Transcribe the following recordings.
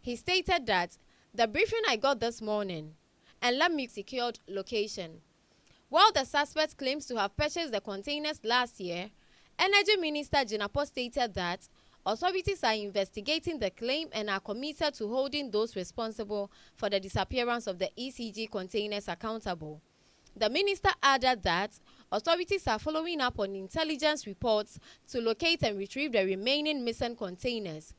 He stated that the briefing I got this morning and let me secured location. While the suspect claims to have purchased the containers last year, Energy Minister Jinapo stated that authorities are investigating the claim and are committed to holding those responsible for the disappearance of the ECG containers accountable. The minister added that authorities are following up on intelligence reports to locate and retrieve the remaining missing containers,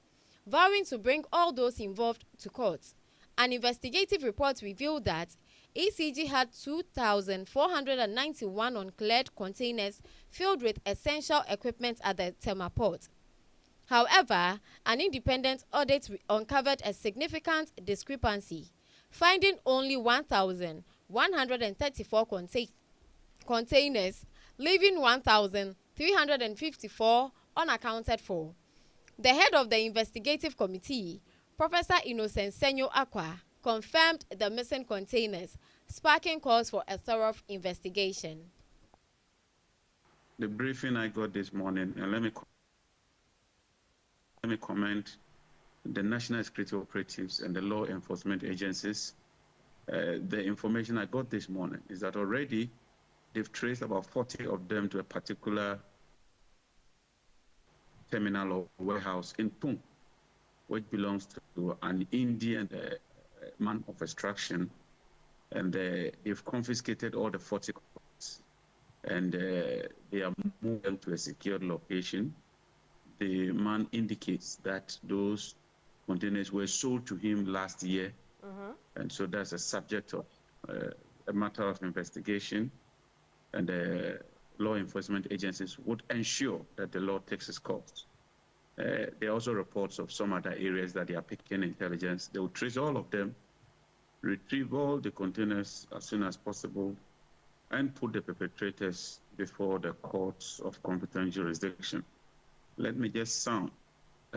vowing to bring all those involved to court. An investigative report revealed that ECG had 2,491 uncleared containers filled with essential equipment at the Tema port. However, an independent audit uncovered a significant discrepancy, finding only 1,134 containers, leaving 1,354 unaccounted for. The head of the investigative committee, Professor Innocent Senyo Akwa, confirmed the missing containers, sparking calls for a thorough investigation. The briefing I got this morning, and let me comment the national security operatives and the law enforcement agencies. The information I got this morning is that already they've traced about 40 of them to a particular terminal or warehouse in Pung, which belongs to an Indian man of extraction, and they've confiscated all the 40 containers, and they are moving them to a secured location. The man indicates that those containers were sold to him last year, and so that's a subject of a matter of investigation, and the law enforcement agencies would ensure that the law takes its course. There are also reports of some other areas that they are picking intelligence. They will trace all of them, retrieve all the containers as soon as possible, and put the perpetrators before the courts of competent jurisdiction. Let me just sound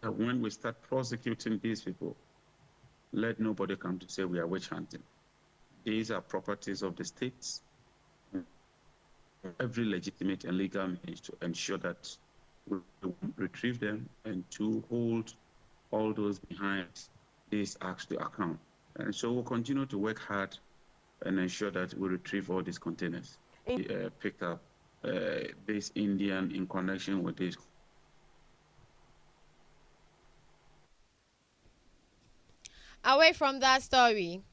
that when we start prosecuting these people, let nobody come to say we are witch hunting. These are properties of the states. Every legitimate and legal means to ensure that we retrieve them and to hold all those behind these acts to account. And so we'll continue to work hard and ensure that we retrieve all these containers. Picked up this Indian in connection with this. Away from that story,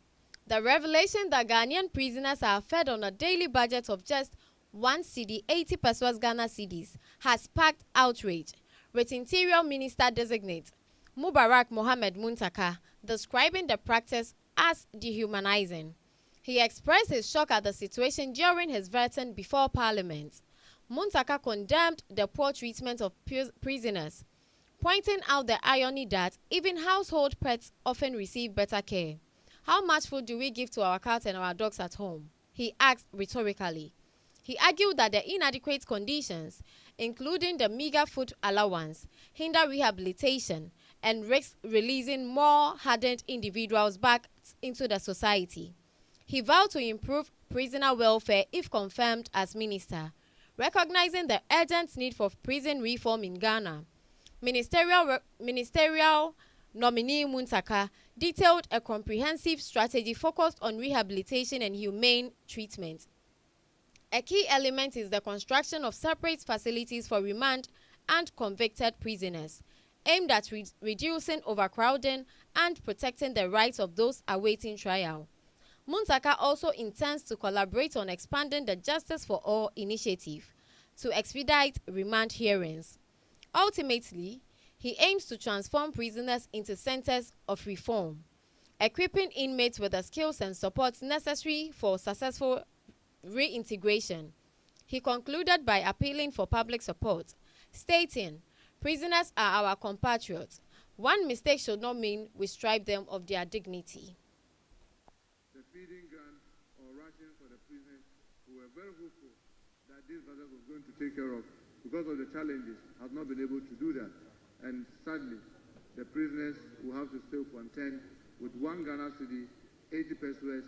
the revelation that Ghanaian prisoners are fed on a daily budget of just 1 cedi, 80 pesos Ghana cedis, has sparked outrage, with Interior Minister designate Mubarak Mohamed Muntaka describing the practice as dehumanizing. He expressed his shock at the situation during his verdict before Parliament. Muntaka condemned the poor treatment of prisoners, pointing out the irony that even household pets often receive better care. How much food do we give to our cats and our dogs at home? He asked rhetorically. He argued that the inadequate conditions, including the meager food allowance, hinder rehabilitation and risk releasing more hardened individuals back into the society. He vowed to improve prisoner welfare if confirmed as minister, recognizing the urgent need for prison reform in Ghana. Ministerial nominee Muntaka detailed a comprehensive strategy focused on rehabilitation and humane treatment. A key element is the construction of separate facilities for remand and convicted prisoners, aimed at reducing overcrowding and protecting the rights of those awaiting trial. Muntaka also intends to collaborate on expanding the Justice for All initiative to expedite remand hearings. Ultimately, he aims to transform prisoners into centers of reform, equipping inmates with the skills and supports necessary for successful reintegration. He concluded by appealing for public support, stating, "Prisoners are our compatriots. One mistake should not mean we stripe them of their dignity." The feeding grant or ration for the prisoners, we were very hopeful that this budget was going to take care of, because of the challenges, has not been able to do that. And sadly, the prisoners will have to still contend with 1 Ghana cedi, 80 pesos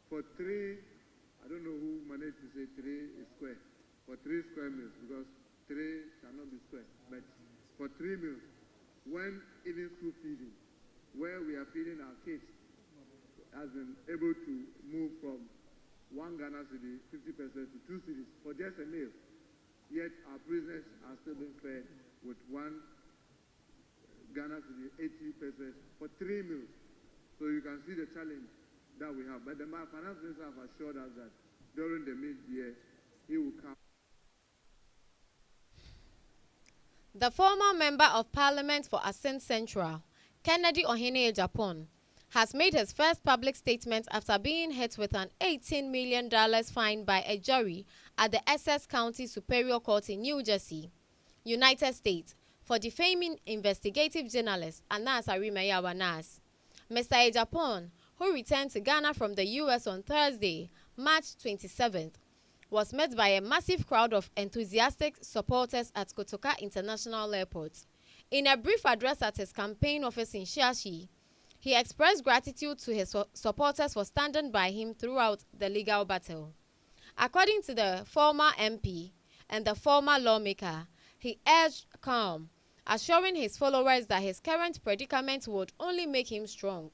for 3, I don't know who managed to say 3 is square, for 3 square meals, because 3 cannot be square, but for 3 meals, when even school feeding where we are feeding our kids has been able to move from 1 Ghana cedi, 50% to 2 cedis for just a meal. Yet our prisoners are still being fed with 1 Ghana cedi, 80 pesos for 3 meals. So you can see the challenge that we have. But the finance minister have assured us that during the mid-year, he will come. The former member of parliament for Assin Central, Kennedy Ohene Japan, has made his first public statement after being hit with an $18 million fine by a jury at the Essex County Superior Court in New Jersey, United States, for defaming investigative journalist Anas Arimeya Wanas. Mr. Ejapon, who returned to Ghana from the US on Thursday, March 27th, was met by a massive crowd of enthusiastic supporters at Kotoka International Airport. In a brief address at his campaign office in Shashi, he expressed gratitude to his supporters for standing by him throughout the legal battle. According to the former MP and the former lawmaker, he urged calm, assuring his followers that his current predicament would only make him strong.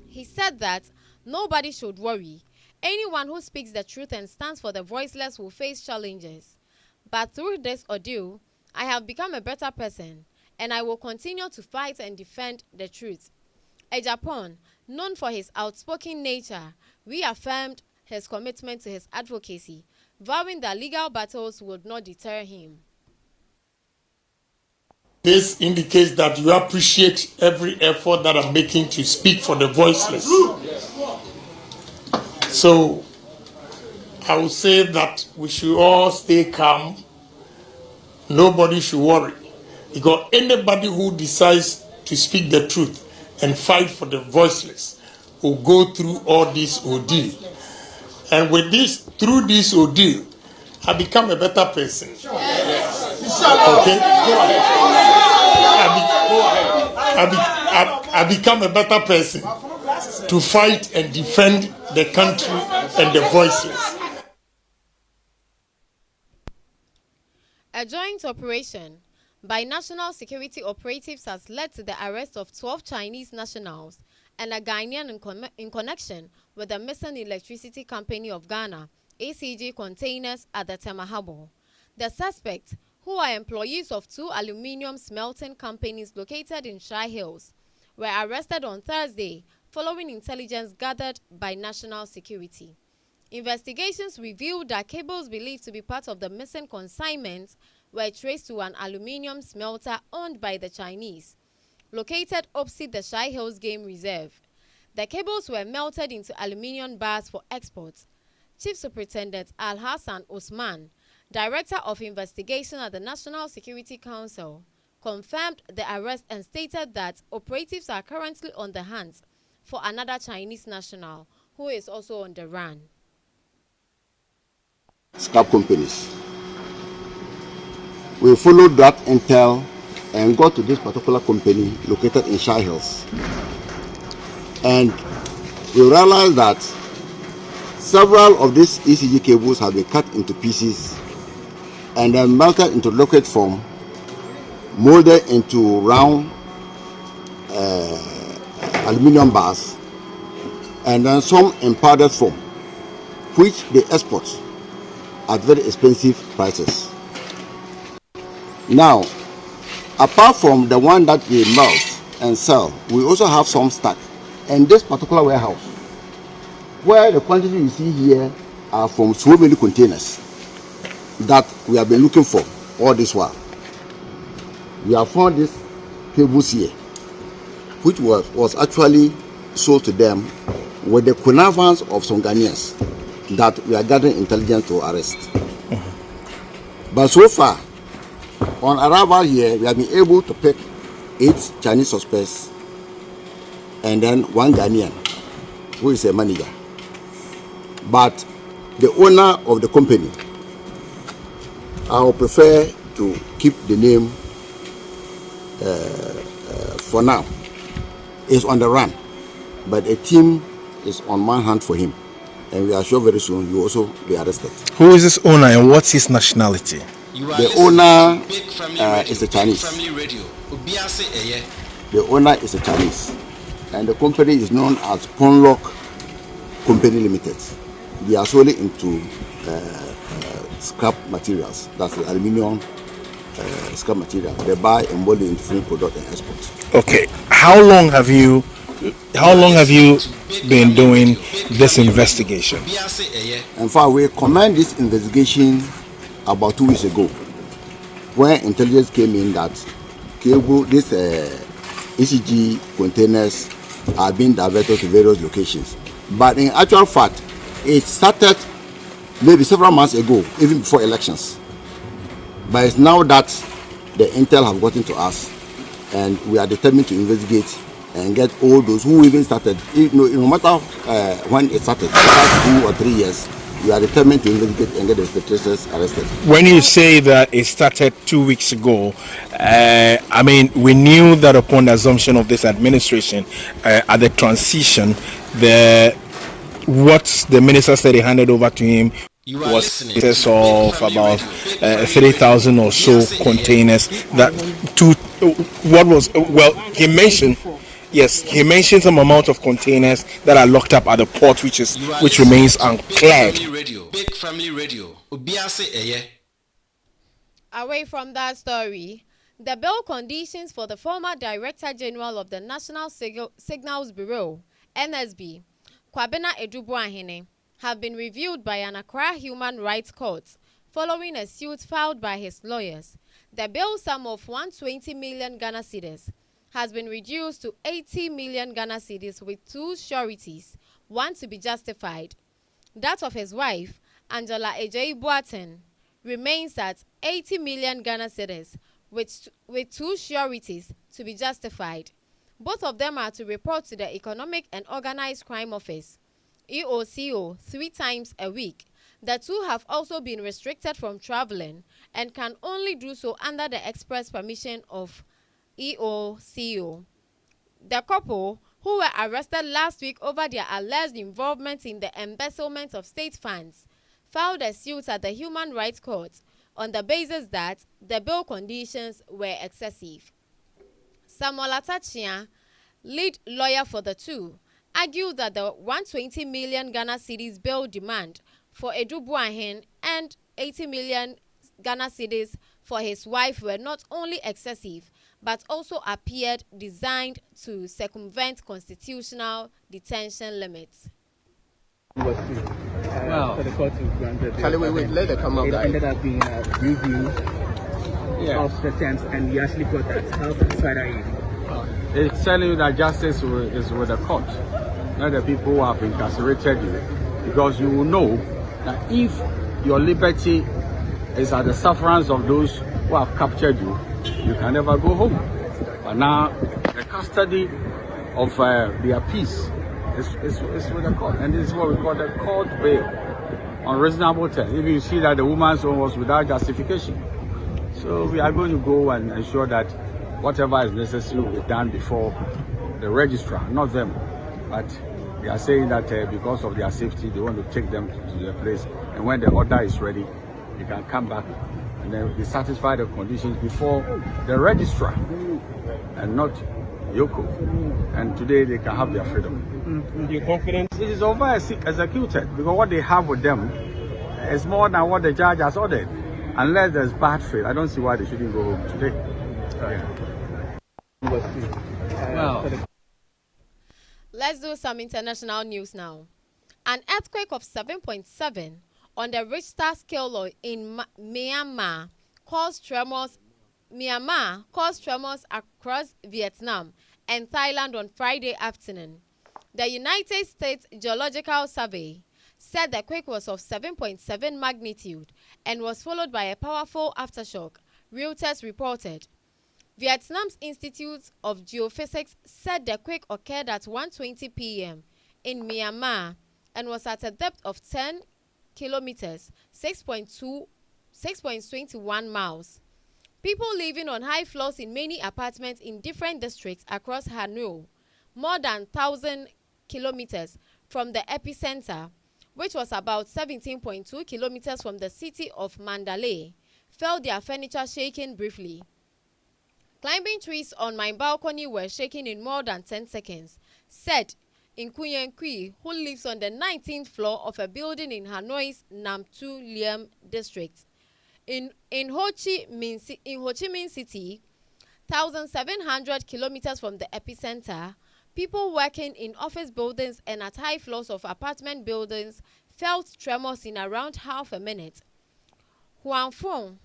He said that nobody should worry. Anyone who speaks the truth and stands for the voiceless will face challenges. But through this ordeal, I have become a better person, and I will continue to fight and defend the truth. Ejapon, known for his outspoken nature, reaffirmed his commitment to his advocacy, vowing that legal battles would not deter him. This indicates that you appreciate every effort that I'm making to speak for the voiceless. So I would say that we should all stay calm. Nobody should worry. Because anybody who decides to speak the truth and fight for the voiceless will go through all this ordeal. And with this, through this ordeal, I become a better person. Okay? I become a better person to fight and defend the country and the voiceless. A joint operation by national security operatives has led to the arrest of 12 Chinese nationals and a Ghanaian in connection with the missing electricity company of Ghana, ACG containers at the Tema Harbour. The suspects, who are employees of 2 aluminium smelting companies located in Shire Hills, were arrested on Thursday following intelligence gathered by national security. Investigations revealed that cables believed to be part of the missing consignments were traced to an aluminium smelter owned by the Chinese, located opposite the Shire Hills Game Reserve. The cables were melted into aluminium bars for export. Chief Superintendent Al-Hassan Osman, Director of Investigation at the National Security Council, confirmed the arrest and stated that operatives are currently on the hunt for another Chinese national who is also on the run. Scrap companies. We followed that intel and got to this particular company located in Shire Hills. And we realized that several of these ECG cables have been cut into pieces and then melted into liquid form, molded into round aluminum bars, and then some in powdered form, which they export at very expensive prices. Now, apart from the one that we melt and sell, we also have some stock in this particular warehouse, where the quantity you see here are from so many containers that we have been looking for all this while. We have found these cables here, which was actually sold to them with the connivance of some Ghanaians that we are gathering intelligence to arrest. But so far, on arrival here, we have been able to pick 8 Chinese suspects and then 1 Ghanaian, who is a manager. But the owner of the company, I would prefer to keep the name for now. Is on the run, but a team is on manhunt for him, and we are sure very soon he will also be arrested. Who is this owner and what's his nationality? The owner is a Chinese. The owner is a Chinese, and the company is known as Ponlock Company Limited. They are solely into scrap materials. That's the aluminium scrap material. They buy and mold into finished product and export. Okay, how long have you been doing this investigation? In fact, we commenced this investigation about 2 weeks ago, when intelligence came in that this ECG containers are being diverted to various locations. But in actual fact, it started maybe several months ago, even before elections. But it's now that the intel have gotten to us, and we are determined to investigate and get all those who even started. No matter when it started, the past 2 or 3 years, we are determined to investigate and get the perpetrators arrested. When you say that it started 2 weeks ago, I mean, we knew that upon the assumption of this administration, at the transition, what the minister said he handed over to him was in excess of about 3,000 or so containers. That to what was well, he mentioned. Yes, he mentioned some amount of containers that are locked up at the port, which remains uncleared. Big Family Radio. Away from that story, the bail conditions for the former Director General of the National Signals Bureau, NSB, Kwabena Edubuahene, have been reviewed by an Accra Human Rights Court following a suit filed by his lawyers. The bail sum of 120 million Ghana cedis has been reduced to 80 million Ghana cedis with 2 sureties, one to be justified. That of his wife, Angela Ejei Boateng, remains at 80 million Ghana cedis with 2 sureties to be justified. Both of them are to report to the Economic and Organized Crime Office, EOCO, 3 times a week. The 2 have also been restricted from traveling and can only do so under the express permission of EOCO. The couple, who were arrested last week over their alleged involvement in the embezzlement of state funds, filed a suit at the Human Rights Court on the basis that the bail conditions were excessive. Samuel Atachia, lead lawyer for the 2, argued that the 120 million Ghana cedis bail demand for Edubuahene and 80 million Ghana cedis for his wife were not only excessive, but also appeared designed to circumvent constitutional detention limits. For the court to grant it. Wait, let it come up. It ended up being a review of the terms, and we actually got that. How satisfied are you? It's telling you that justice is with the court, not the people who have incarcerated you. Because you will know that if your liberty is at the sufferance of those who have captured you, you can never go home. But now, the custody of their peace is with the court. And this is what we call the court bail on reasonable terms. If you see that the woman's own was without justification. So we are going to go and ensure that whatever is necessary will be done before the registrar, not them. But they are saying that because of their safety, they want to take them to their place. And when the order is ready, they can come back and then they satisfy the conditions before the registrar and not Yoko. And today they can have their freedom. You're confident? It is over executed because what they have with them is more than what the judge has ordered. Unless there's bad faith, I don't see why they shouldn't go home today. Let's do some international news now. An earthquake of 7.7 on the Richter scale in Myanmar caused tremors across Vietnam and Thailand on Friday afternoon. The United States Geological Survey said the quake was of 7.7 magnitude and was followed by a powerful aftershock, Reuters reported. Vietnam's Institute of Geophysics said the quake occurred at 1:20 p.m. in Myanmar and was at a depth of 10 kilometers, 6.21 miles. People living on high floors in many apartments in different districts across Hanoi, more than 1,000 kilometers from the epicenter, which was about 17.2 kilometers from the city of Mandalay, felt their furniture shaking briefly. Climbing trees on my balcony were shaking in more than 10 seconds, said Nkuyen, who lives on the 19th floor of a building in Hanoi's Nam Tu Liem district. In Ho Chi Minh City, 1,700 kilometers from the epicenter, people working in office buildings and at high floors of apartment buildings felt tremors in around half a minute. Huang Fong.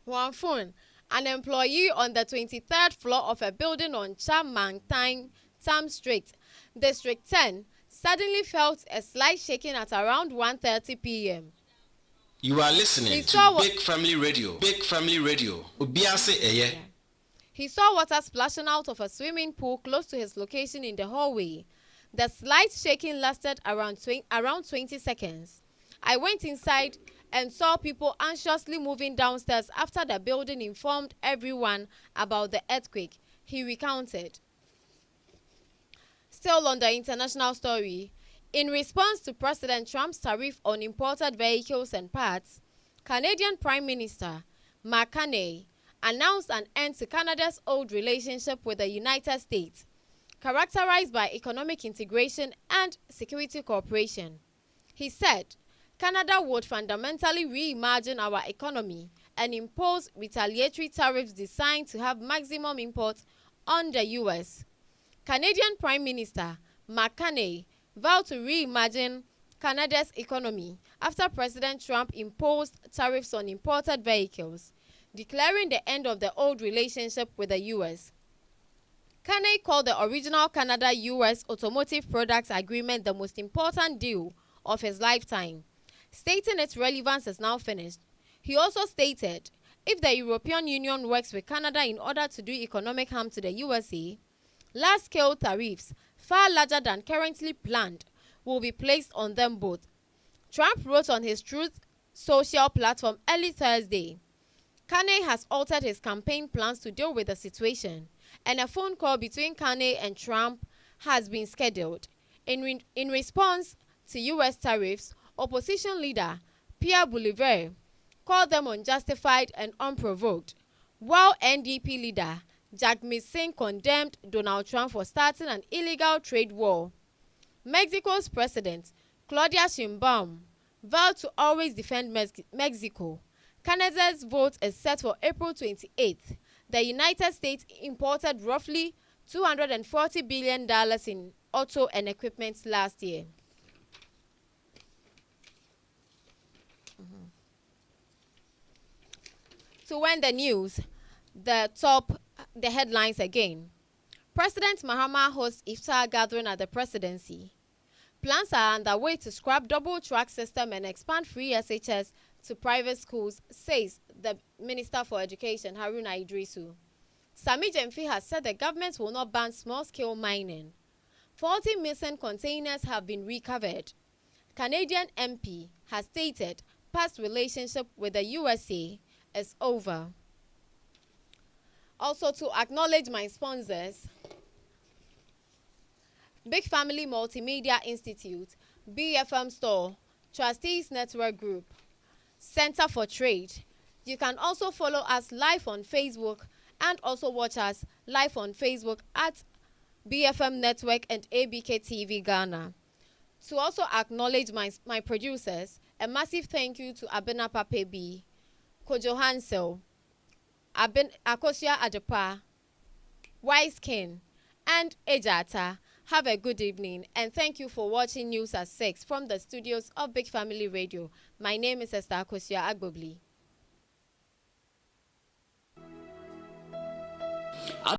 Huang Fun, an employee on the 23rd floor of a building on Chamangtang Tam Street, District 10, suddenly felt a slight shaking at around 1:30 p.m. You are listening to Big Family Radio. Big Family Radio. Obiase eye. He saw water splashing out of a swimming pool close to his location in the hallway. The slight shaking lasted around 20 seconds. I went inside and saw people anxiously moving downstairs after the building informed everyone about the earthquake, he recounted. Still on the international story, in response to President Trump's tariff on imported vehicles and parts, Canadian Prime Minister Mark Carney announced an end to Canada's old relationship with the United States, characterized by economic integration and security cooperation. He said, Canada would fundamentally reimagine our economy and impose retaliatory tariffs designed to have maximum import on the U.S. Canadian Prime Minister Mark Carney vowed to reimagine Canada's economy after President Trump imposed tariffs on imported vehicles, declaring the end of the old relationship with the U.S. Carney called the original Canada-U.S. Automotive Products Agreement the most important deal of his lifetime, stating its relevance is now finished. He also stated, if the European Union works with Canada in order to do economic harm to the USA, large-scale tariffs, far larger than currently planned, will be placed on them both. Trump wrote on his Truth Social platform early Thursday. Carney has altered his campaign plans to deal with the situation, and a phone call between Carney and Trump has been scheduled. In response to U.S. tariffs, opposition leader Pierre Boulever called them unjustified and unprovoked, while NDP leader Jagmeet Singh condemned Donald Trump for starting an illegal trade war. Mexico's president Claudia Sheinbaum vowed to always defend Mexico. Canada's vote is set for April 28th. The United States imported roughly $240 billion in auto and equipment last year. To end the news, the headlines again. President Mahama hosts iftar gathering at the presidency. Plans are underway to scrap double track system and expand free SHS to private schools, says the Minister for Education, Haruna Idrisu. Sami Jemfi has said the government will not ban small-scale mining. 40 missing containers have been recovered. Canadian MP has stated past relationship with the USA is over. Also, to acknowledge my sponsors, Big Family Multimedia Institute, BFM Store, Trustees Network Group, Center for Trade. You can also follow us live on Facebook and also watch us live on Facebook at BFM Network and ABK TV Ghana. To also acknowledge my producers, a massive thank you to Abena Papebi, Kojo Hansel, Akosia Adepa, Wise King, and Ejata. Have a good evening and thank you for watching News at 6 from the studios of Big Family Radio. My name is Esther Akosia Agbobli.